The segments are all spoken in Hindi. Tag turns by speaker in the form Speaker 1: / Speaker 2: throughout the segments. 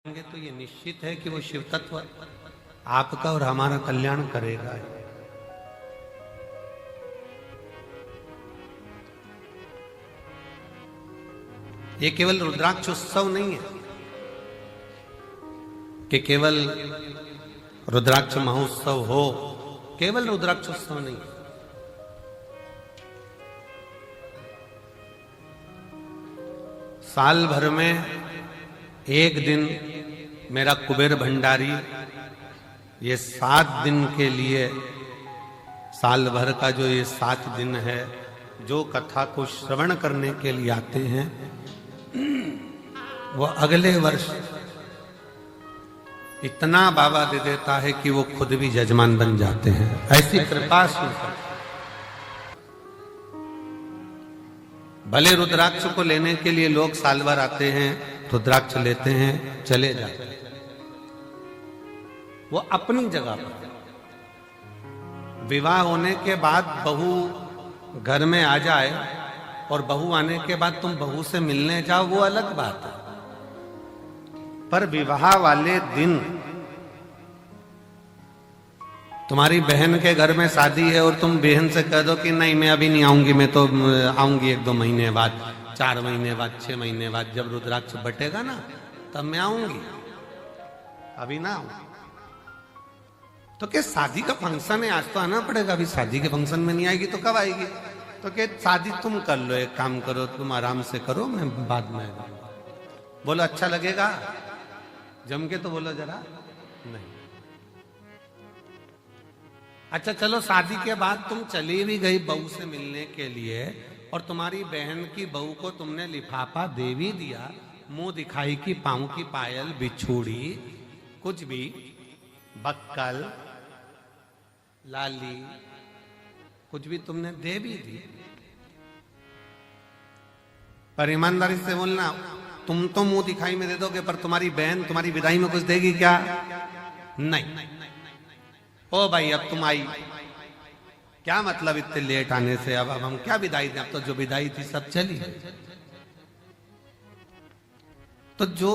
Speaker 1: तो ये निश्चित है कि वो शिव तत्व आपका और हमारा कल्याण करेगा। ये केवल रुद्राक्ष उत्सव नहीं है कि केवल रुद्राक्ष महोत्सव हो, केवल रुद्राक्ष उत्सव नहीं है। साल भर में एक दिन मेरा कुबेर भंडारी ये 7 दिन के लिए, साल भर का जो ये 7 दिन है, जो कथा को श्रवण करने के लिए आते हैं, वो अगले वर्ष इतना बाबा दे देता है कि वो खुद भी जजमान बन जाते हैं। ऐसी कृपा से भले रुद्राक्ष को लेने के लिए लोग साल भर आते हैं, रुद्राक्ष लेते हैं, चले जाते हैं। वो अपनी जगह पर विवाह होने के बाद बहू घर में आ जाए और बहू आने के बाद तुम बहू से मिलने जाओ, वो अलग बात है। पर विवाह वाले दिन तुम्हारी बहन के घर में शादी है और तुम बहन से कह दो कि नहीं मैं अभी नहीं आऊंगी, मैं तो आऊंगी 1-2 महीने बाद, 4 महीने बाद, 6 महीने बाद, जब रुद्राक्ष बटेगा ना तब मैं आऊंगी, अभी ना आऊंगी। तो क्या शादी का फंक्शन है, आज तो आना पड़ेगा, अभी शादी के फंक्शन में नहीं आएगी तो कब आएगी? तो क्या शादी तुम कर लो, एक काम करो, तुम आराम से करो, मैं बाद में आऊंगा। बोलो अच्छा लगेगा? जम के तो बोलो जरा। नहीं। अच्छा चलो, शादी के बाद तुम चली भी गई बहू से मिलने के लिए और तुम्हारी बहन की बहू को तुमने लिफाफा दे भी दिया, मुंह दिखाई की पांव की पायल, बिछूड़ी, कुछ भी, बक्कल, लाली, कुछ भी तुमने दे भी दी, पर ईमानदारी से बोलना, तुम तो मुंह दिखाई में दे दोगे, पर तुम्हारी बहन तुम्हारी विदाई में कुछ देगी क्या? नहीं। ओ भाई अब तुम आई, क्या मतलब इतने लेट आने से? अब हम क्या विदाई दें? अब तो जो विदाई थी सब चली। तो जो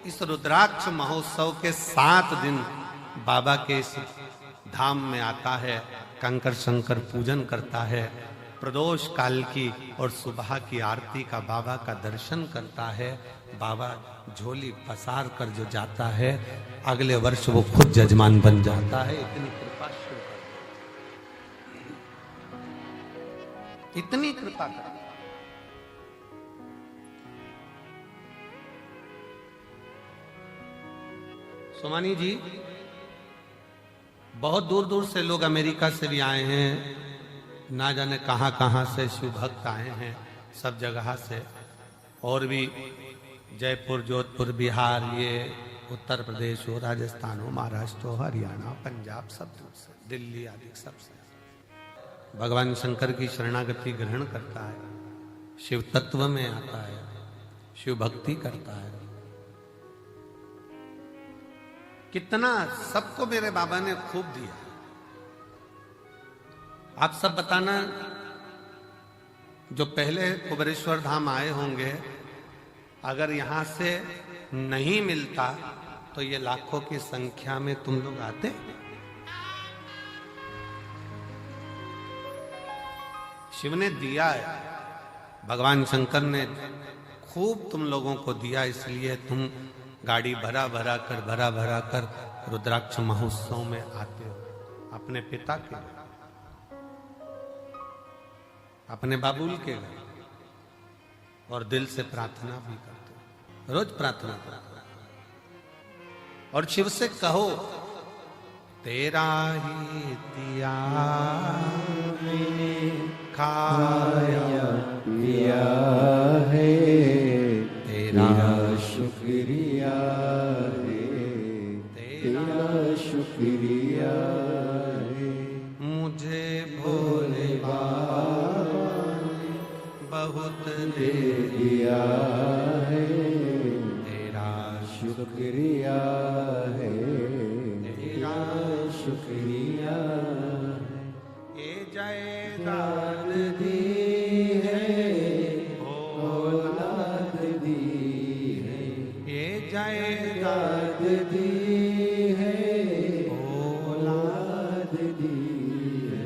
Speaker 1: इस रुद्राक्ष महोत्सव के 7 दिन बाबा के इस धाम में आता है, कंकर शंकर पूजन करता है, प्रदोष काल की और सुबह की आरती का बाबा का दर्शन करता है, बाबा झोली पसार कर जो जाता है, अगले वर्ष वो खुद जजमान बन जाता है। इतनी कृपा शुरू कर, इतनी कृपा कर। सोमानी जी, बहुत दूर दूर से लोग अमेरिका से भी आए हैं, ना जाने कहां कहां से शिव भक्त आए हैं, सब जगह से, और भी जयपुर, जोधपुर, बिहार, ये उत्तर प्रदेश हो, राजस्थान हो, महाराष्ट्र हो, हरियाणा, पंजाब, सब दूर से, दिल्ली आदि सब से भगवान शंकर की शरणागति ग्रहण करता है, शिव तत्व में आता है, शिव भक्ति करता है। कितना सबको मेरे बाबा ने खूब दिया। आप सब बताना, जो पहले कुबेरेश्वर धाम आए होंगे, अगर यहां से नहीं मिलता तो ये लाखों की संख्या में तुम लोग आते। शिव ने दिया है, भगवान शंकर ने खूब तुम लोगों को दिया, इसलिए तुम गाड़ी भरा भरा कर रुद्राक्ष महोत्सव में आते हो। अपने पिता के, अपने बाबुल के घर, और दिल से प्रार्थना भी करते हो, रोज प्रार्थना करते हो, और शिव से कहो, तेरा ही दिया खाया पिया है, तेरा शुक्रिया है, तेरा शुक्रिया है, मुझे भोले बाबा बहुत दे दिया है, तेरा शुक्रिया है, तेरा शुक्रिया है, ये जयदान दी है, औलाद दी है, ये जय
Speaker 2: दाद दी है, औलाद दी है।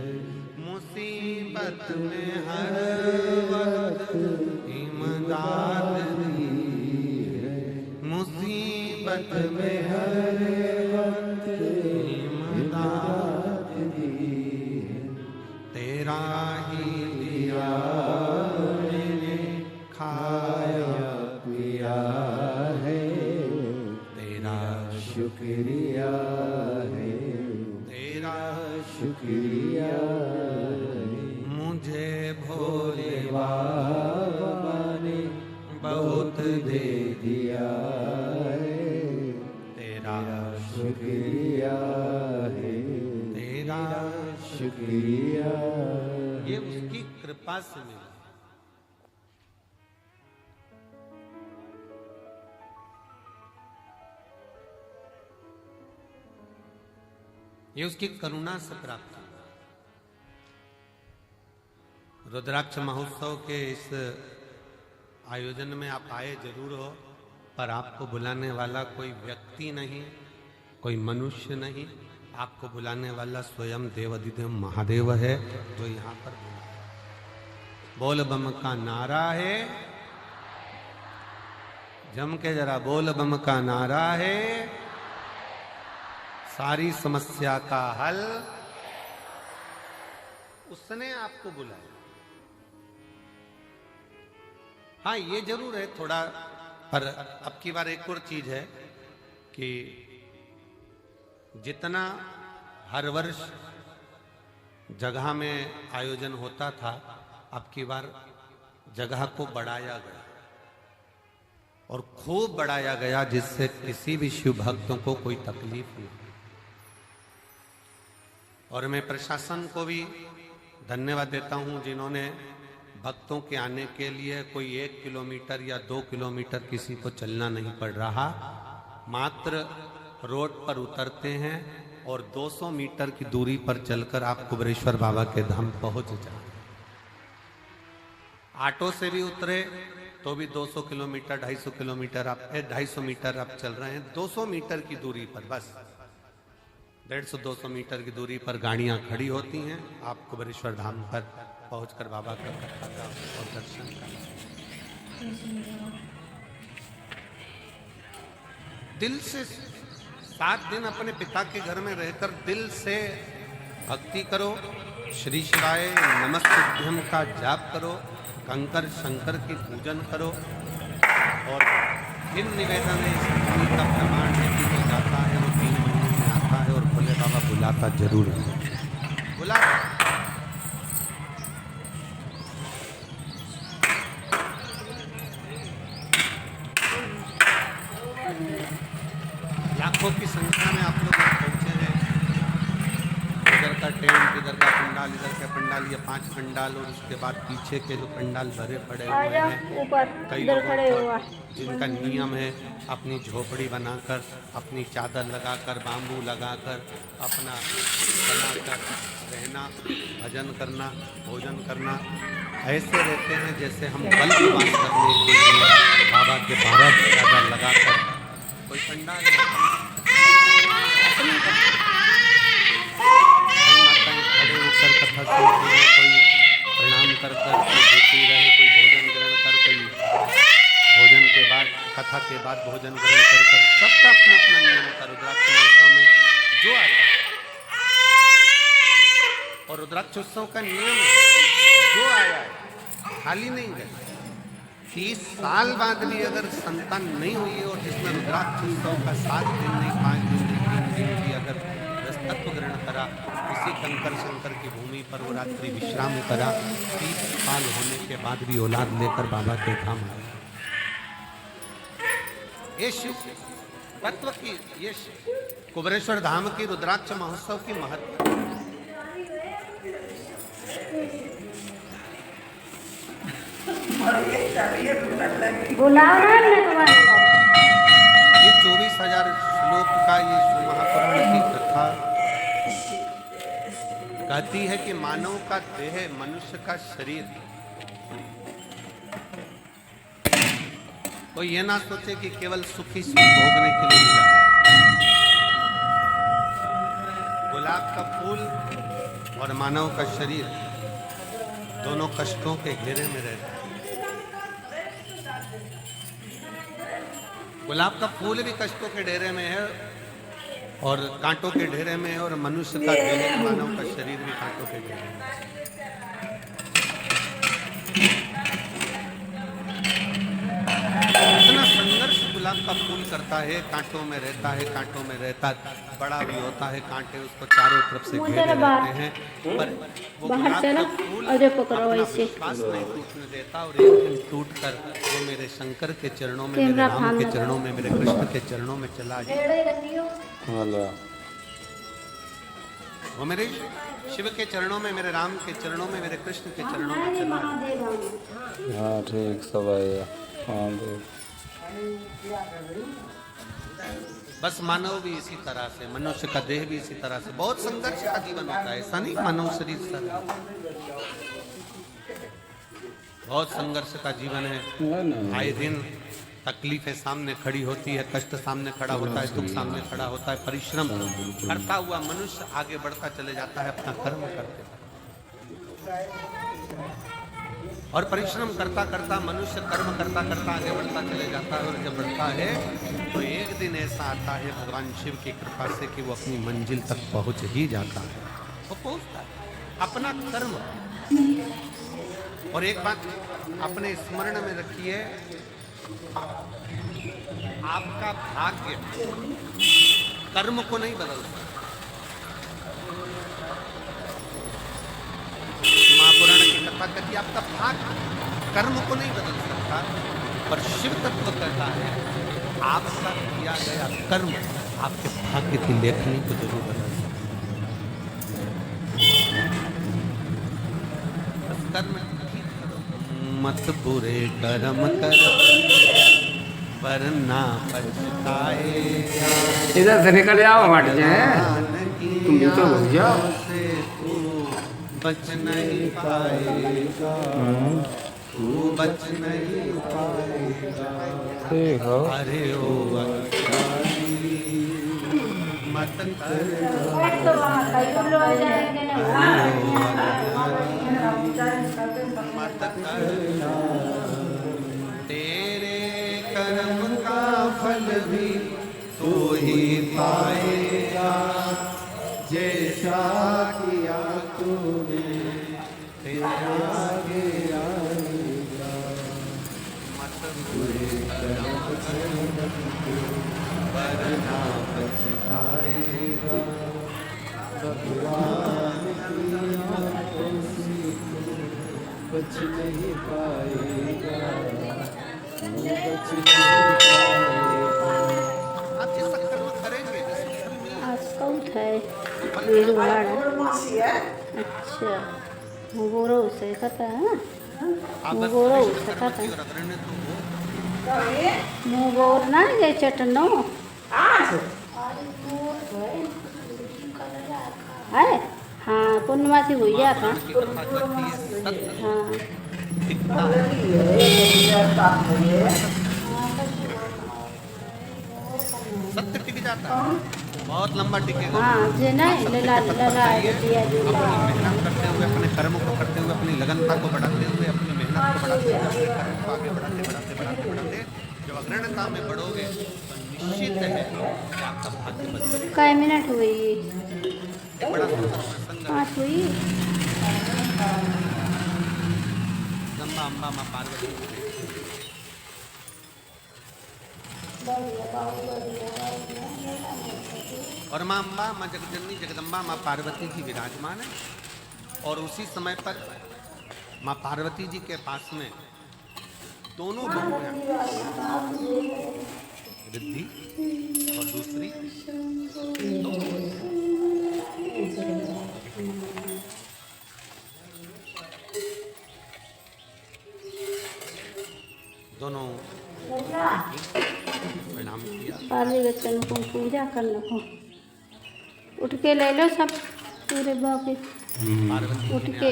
Speaker 1: मुसीबत में हर वक्त इमदाद दी है, मुसीबत में हर वक्त इमदाद दी है। तेरा ही दिया मैंने खाया
Speaker 2: पिया है,
Speaker 1: तेरा
Speaker 2: शुक्रिया है,
Speaker 1: तेरा
Speaker 2: शुक्रिया है।
Speaker 1: मुझे भोले
Speaker 2: बाबा ने
Speaker 1: बहुत दे
Speaker 2: दिया है,
Speaker 1: तेरा
Speaker 2: शुक्रिया है,
Speaker 1: तेरा
Speaker 2: शुक्रिया।
Speaker 1: ये उसकी कृपा से मिला। ये उसकी करुणा से प्राप्त हुआ। रुद्राक्ष महोत्सव के इस आयोजन में आप आए जरूर हो, पर आपको बुलाने वाला कोई व्यक्ति नहीं, कोई मनुष्य नहीं, आपको बुलाने वाला स्वयं देवाधिदेव महादेव है, जो यहाँ पर बोल बम का नारा है। जम के जरा बोल बम का नारा है, सारी समस्या का हल उसने आपको बुलाया। हाँ, ये जरूर है थोड़ा, पर अब की बार एक और चीज है कि जितना हर वर्ष जगह में आयोजन होता था, अब की बार जगह को बढ़ाया गया और खूब बढ़ाया गया, जिससे किसी भी शिव भक्तों को कोई तकलीफ नहीं। और मैं प्रशासन को भी धन्यवाद देता हूं, जिन्होंने भक्तों के आने के लिए कोई 1 किलोमीटर या 2 किलोमीटर किसी को चलना नहीं पड़ रहा, मात्र रोड पर उतरते हैं और 200 मीटर की दूरी पर चलकर आप कुबेरेश्वर बाबा के धाम पहुंच जाते। ऑटो से भी उतरे तो भी 200 किलोमीटर 250 किलोमीटर आप 250 मीटर आप चल रहे हैं, 200 मीटर की दूरी पर, बस 150-200 मीटर की दूरी पर गाड़ियां खड़ी होती हैं। आप कुबेरेश्वर धाम पर पहुंचकर बाबा का कथा का और दर्शन करें। दिल से 7 दिन अपने पिता के घर में रहकर दिल से भक्ति करो, श्री शिवाय नमस्तुभ्यं का जाप करो, कंकर शंकर की पूजन करो। और इन निवेदन है, इस भूमि का प्रमाण है कि जो जाता है वो 3 महीने में आता है, और भोले बाबा बुलाता जरूर है, बुलाता। लाखों की संख्या में आप लोग पहुंचे हैं। इधर का टेंट, इधर का पंडाल, इधर का पंडाल, ये 5 पंडाल, और उसके बाद पीछे के जो पंडाल भरे पड़े हुए हैं। कई लोगों जिनका नियम है अपनी झोपड़ी बनाकर, अपनी चादर लगाकर, बाम्बू लगाकर, अपना बनाकर रहना, भजन करना, भोजन करना, ऐसे रहते हैं जैसे हम कल्पवास करने के लिए बाबा के 12 चादर लगाकर कोई पंडाल माताएं खड़े होकर कथा सुनती हैं, कोई प्रणाम कर कर, कोई भूखी रहे, कोई भोजन ग्रहण कर, कोई भोजन के बाद, कथा के बाद भोजन ग्रहण कर कर, सबका अपना अपना नियम होता है। रुद्राक्ष महोत्सव में जो आता है, और रुद्राक्ष उत्सव का नियम जो आया है खाली नहीं गया। 30 साल बाद भी अगर संतान नहीं हुई और जिसमें रुद्राक्ष उत्सव का 7 दिन नहीं, 5 दिन नहीं, 3 दिन भी अगर तत्व ग्रहण करा, किसी कंकर शंकर की भूमि पर वो रात्रि विश्राम करा, 30 साल होने के बाद भी औलाद लेकर बाबा के धाम आया। ये शिव तत्व की, ये कुबेरेश्वर धाम की रुद्राक्ष महोत्सव की महत्व। ये 24,000 श्लोक का ये महापुराण की कथा कहती है कि मानव का देह, मनुष्य का शरीर कोई ये ना सोचे कि केवल सुखी सुख भोगने के लिए मिला। गुलाब का फूल और मानव का शरीर दोनों कष्टों के घेरे में रहते हैं। गुलाब का फूल भी कष्टों के डेरे में है और कांटों के ढेरे में है, और मनुष्य का देह मानव का शरीर भी कांटों के ढेरे में है। इतना संघर्ष गुलाब का फूल करता है, कांटों में रहता है, कांटों में रहता है, बड़ा भी होता है, कांटे उसको चारों तरफ से घेरे रहते हैं, पर वो गुलाब का फूल अपना विश्वास नहीं टूटने देता, और एक दिन टूट कर वो मेरे शंकर के चरणों में, मेरे राम के चरणों में, मेरे कृष्ण के चरणों में चला जाए। वो मेरे शिव के चरणों में, मेरे राम के चरणों में, मेरे कृष्ण के चरणों में चला जाए।
Speaker 2: हाँ ठीक सब आएगा। हाँ
Speaker 1: बस मानव भी इसी तरह से, मनुष्य का देह भी इसी तरह से बहुत संघर्ष का जीवन होता है। ऐसा नहीं मानव शरीर सरल, बहुत संघर्ष का जीवन है। आए दिन तकलीफें सामने खड़ी होती है, कष्ट सामने खड़ा होता है, दुख सामने खड़ा होता है। परिश्रम करता हुआ मनुष्य आगे बढ़ता चले जाता है अपना कर्म करते, और परिश्रम करता करता मनुष्य कर्म करता करता आगे बढ़ता चले जाता है। और जब बढ़ता है तो एक दिन ऐसा आता है भगवान शिव की कृपा से कि वो अपनी मंजिल तक पहुंच ही जाता है, वो पहुंचता है अपना कर्म। और एक बात अपने स्मरण में रखिए, आपका भाग्य कर्म को नहीं बदलता। महापुराण की कथा कहती है आपका भाग्य कर्म को नहीं बदल सकता, पर शिव तत्व कहता है आपका किया गया कर्म आपके भाग्य की लेखनी को जरूर बदल सकता है। बस कर्म ठीक करो, मत बुरे कर्म कर वरना पछताएगा।
Speaker 3: इधर से निकल जाओ, हट जाए तुम भी तो हो जाओ।
Speaker 1: बच नहीं पाएगा, तू बच नहीं पाएगा।
Speaker 2: ठीक हो।
Speaker 1: अरे ओ अज्ञानी मत कर, मत कर, तेरे कर्म का फल भी तू ही पाएगा। जैसा किया तूने तेरे आगे आएगा। मत बुरे कर्म कर वरना पछताएगा। भगवान की आंखों से बच नहीं पाएगा, बच नहीं पाएगा। आप जैसा कर्म करेंगे
Speaker 4: आज कौन है वीरवाड़ा। अच्छा मुगोरो से कथा है, मुगोरो से कथा मुगोर ना ये चटनो है। हाँ पूर्णिमा से हुई जाता। हाँ
Speaker 1: सत्य टिक जाता है, बहुत लंबा टिकेगा।
Speaker 4: हाँ जे नहीं लला लला दिया
Speaker 1: अपनी मेहनत करते हुए, अपने कर्म को करते हुए, अपनी लगनता को बढ़ाते हुए, अपनी मेहनत को बढ़ाते हुए, अपने कर्म को आगे बढ़ाते बढ़ाते बढ़ाते बढ़ाते जब अग्रणता में बढ़ोगे तो निश्चित है कि आपका भाग्य बदलेगा।
Speaker 4: कै मिनट हुई?
Speaker 1: एक बड़ा सुंदर प्रसंग है।
Speaker 4: 5 हुई।
Speaker 1: जगदम्बा अम्बा माँ पार्वती और माँ अम्बा, माँ जगजननी, जगदम्बा, माँ पार्वती जी विराजमान है। और उसी समय पर माँ पार्वती जी के पास में दोनों बहुएं, रिद्धि और दूसरी दोनों प्रणाम किया।
Speaker 4: पाली बच्चन को पूजा करने को उठ के ले लो सब पूरे बाकी
Speaker 1: पार्वती
Speaker 4: उठ
Speaker 1: जी ने
Speaker 4: के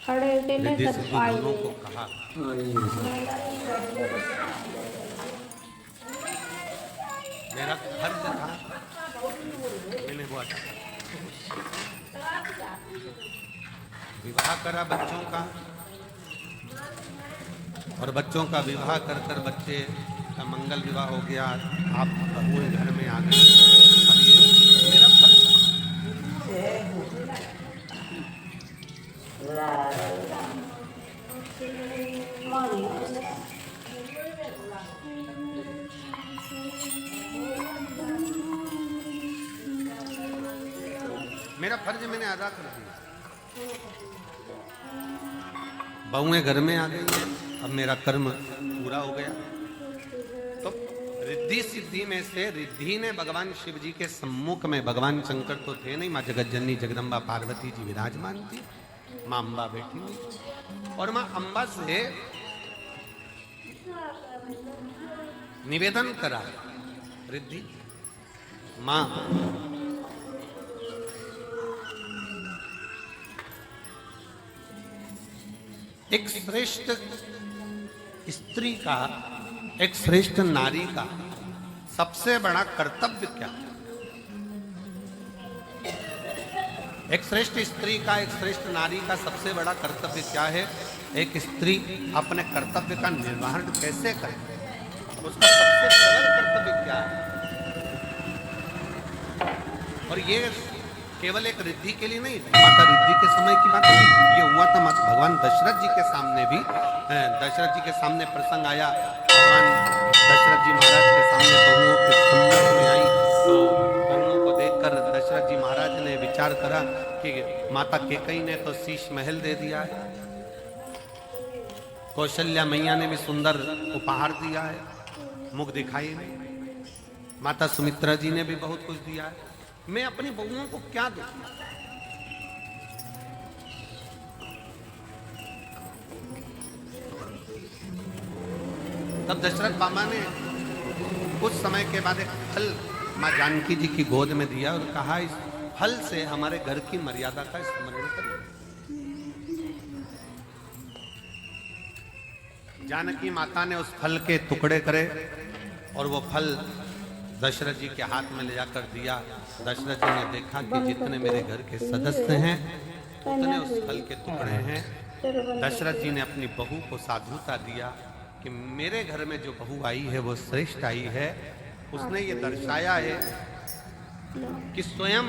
Speaker 4: खड़े होके ले
Speaker 1: रिद्धि
Speaker 4: सब
Speaker 1: सिद्धि
Speaker 4: आई
Speaker 1: दोनों को कहा मेरा फर्ज था मैंने वो अदा विवाह करा बच्चों का और बच्चों का विवाह कर कर बच्चे का मंगल विवाह हो गया। आप बहू घर में आ गए। अब ये मेरा फर्ज था। मेरा फर्ज मैंने अदा कर दिया। बहुएं घर में आ गई हैं, अब मेरा कर्म पूरा हो गया। तो रिद्धि सिद्धि में से रिद्धि ने भगवान शिव जी के सम्मुख में, भगवान शंकर तो थे नहीं, माँ जगतजननी जगदम्बा पार्वती जी विराजमान थी, माँ अम्बा बैठी हुई और माँ अम्बा से निवेदन करा, रिद्धि माँ एक श्रेष्ठ स्त्री का, एक श्रेष्ठ नारी का सबसे बड़ा कर्तव्य क्या है? एक श्रेष्ठ स्त्री का, एक श्रेष्ठ नारी का सबसे बड़ा कर्तव्य क्या है? एक स्त्री अपने कर्तव्य का निर्वहन कैसे करे, उसका सबसे सरल कर्तव्य क्या है? और ये केवल एक रिद्धि के लिए नहीं, माता रिद्धि के समय की बात नहीं, ये हुआ था भगवान दशरथ जी के सामने भी। दशरथ जी के सामने प्रसंग आया, भगवान दशरथ जी महाराज के सामने बहुओं के सम्मुख में आई, तो बहुओं को देखकर दशरथ जी महाराज ने विचार करा कि माता केकई ने तो शीश महल दे दिया है, कौशल्या मैया ने भी सुंदर उपहार दिया है, मुख दिखाई नहीं, माता सुमित्रा जी ने भी बहुत कुछ दिया है, मैं अपनी बहुओं को क्या दूं? तब दशरथ बाबा ने कुछ समय के बाद एक फल मां जानकी जी की गोद में दिया और कहा, इस फल से हमारे घर की मर्यादा का स्मरण करिए। जानकी माता ने उस फल के टुकड़े करे और वो फल दशरथ जी के हाथ में ले जाकर दिया। दशरथ जी ने देखा कि जितने मेरे घर के सदस्य हैं उतने उस फल के टुकड़े हैं। दशरथ जी ने अपनी बहू को साधुता दिया कि मेरे घर में जो बहू आई है वो श्रेष्ठ आई है। उसने ये दर्शाया है कि स्वयं